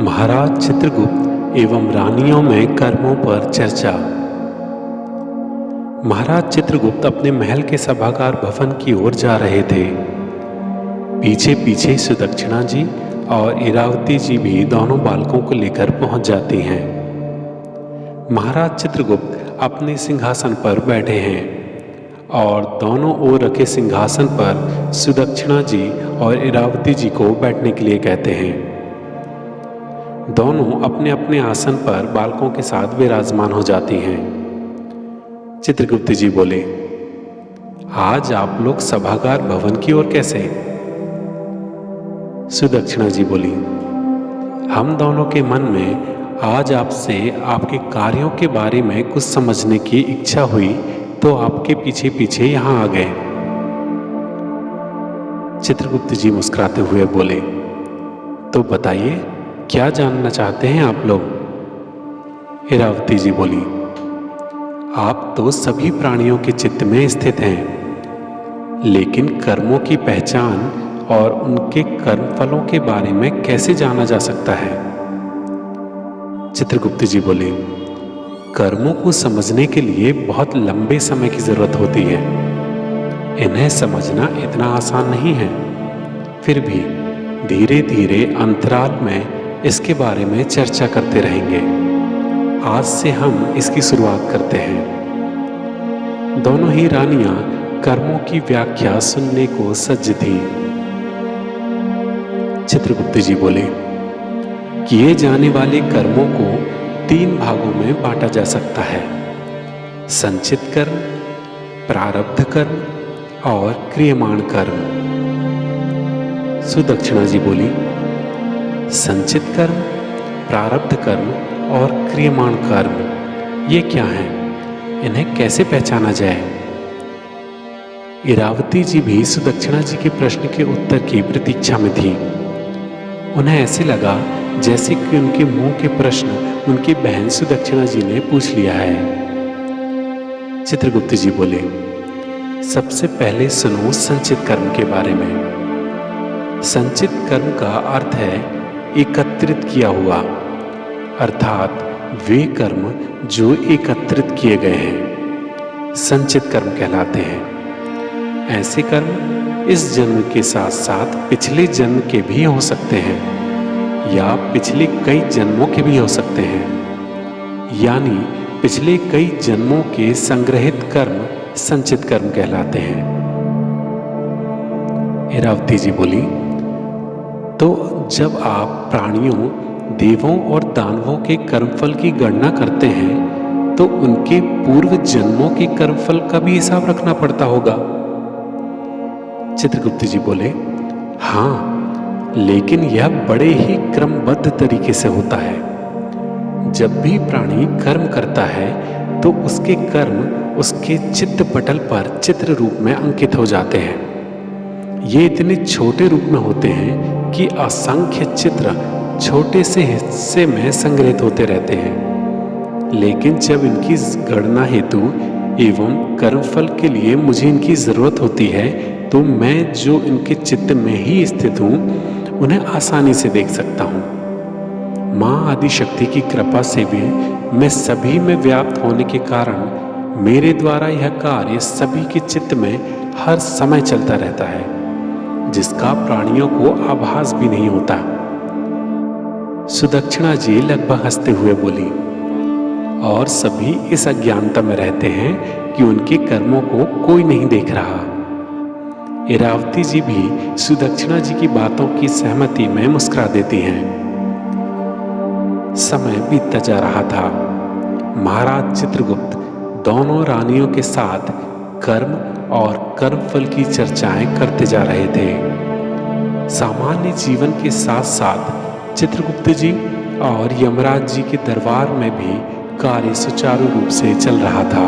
महाराज चित्रगुप्त एवं रानियों में कर्मों पर चर्चा। महाराज चित्रगुप्त अपने महल के सभागार भवन की ओर जा रहे थे। पीछे पीछे सुदक्षिणा जी और इरावती जी भी दोनों बालकों को लेकर पहुंच जाती हैं। महाराज चित्रगुप्त अपने सिंहासन पर बैठे हैं और दोनों ओर रखे सिंहासन पर सुदक्षिणा जी और इरावती जी को बैठने के लिए कहते हैं। दोनों अपने अपने आसन पर बालकों के साथ विराजमान हो जाती हैं। चित्रगुप्त जी बोले, आज आप लोग सभागार भवन की ओर कैसे? सुदक्षिणा जी बोली, हम दोनों के मन में आज आपसे आपके कार्यों के बारे में कुछ समझने की इच्छा हुई तो आपके पीछे पीछे यहां आ गए। चित्रगुप्त जी मुस्कुराते हुए बोले, तो बताइए क्या जानना चाहते हैं आप लोग? इरावती जी बोली, आप तो सभी प्राणियों के चित्त में स्थित हैं, लेकिन कर्मों की पहचान और उनके कर्मफलों के बारे में कैसे जाना जा सकता है? चित्रगुप्त जी बोले, कर्मों को समझने के लिए बहुत लंबे समय की जरूरत होती है। इन्हें समझना इतना आसान नहीं है। फिर भी धीरे धीरे अंतराल में इसके बारे में चर्चा करते रहेंगे। आज से हम इसकी शुरुआत करते हैं। दोनों ही रानियां कर्मों की व्याख्या सुनने को सज्ज थी। चित्रगुप्त जी बोले, किए जाने वाले कर्मों को 3 भागों में बांटा जा सकता है, संचित कर्म, प्रारब्ध कर्म और क्रियमाण कर्म। सुदक्षिणा जी बोली, संचित कर्म, प्रारब्ध कर्म और क्रियमाण कर्म ये क्या हैं? इन्हें कैसे पहचाना जाए? इरावती जी भी सुदक्षिणा जी के प्रश्न के उत्तर की प्रतीक्षा में थी। उन्हें ऐसे लगा जैसे कि उनके मुंह के प्रश्न उनकी बहन सुदक्षिणा जी ने पूछ लिया है। चित्रगुप्त जी बोले, सबसे पहले सुनो संचित कर्म के बारे में। संचित कर्म का अर्थ है एकत्रित किया हुआ, अर्थात वे कर्म जो एकत्रित किए गए हैं संचित कर्म कहलाते हैं। ऐसे कर्म इस जन्म के साथ साथ पिछले जन्म के भी हो सकते हैं या पिछले कई जन्मों के भी हो सकते हैं, यानी पिछले कई जन्मों के संग्रहित कर्म संचित कर्म कहलाते हैं। इरावती जी बोली, तो जब आप प्राणियों, देवों और दानवों के कर्मफल की गणना करते हैं तो उनके पूर्व जन्मों के कर्मफल का भी हिसाब रखना पड़ता होगा। चित्रगुप्त जी बोले, हाँ, लेकिन यह बड़े ही क्रमबद्ध तरीके से होता है। जब भी प्राणी कर्म करता है तो उसके कर्म उसके चित्त पटल पर चित्र रूप में अंकित हो जाते हैं। ये इतने छोटे रूप में होते हैं कि असंख्य चित्र छोटे से हिस्से में संग्रहित होते रहते हैं, लेकिन जब इनकी गणना हेतु एवं कर्मफल के लिए मुझे इनकी जरूरत होती है तो मैं जो इनके चित्त में ही स्थित हूँ उन्हें आसानी से देख सकता हूँ। माँ आदि शक्ति की कृपा से भी मैं सभी में व्याप्त होने के कारण मेरे द्वारा यह कार्य सभी के चित्त में हर समय चलता रहता है, जिसका प्राणियों को आभास भी नहीं होता। सुदक्षिणा जी लगभग हंसते हुए बोली, और सभी इस अज्ञानता में रहते हैं कि उनके कर्मों को कोई नहीं देख रहा। इरावती जी भी सुदक्षिणा जी की बातों की सहमति में मुस्कुरा देती हैं। समय बीतता जा रहा था। महाराज चित्रगुप्त दोनों रानियों के साथ कर्म और कर्मफल की चर्चाएं करते जा रहे थे। सामान्य जीवन के साथ साथ चित्रगुप्त जी और यमराज जी के दरबार में भी कार्य सुचारू रूप से चल रहा था।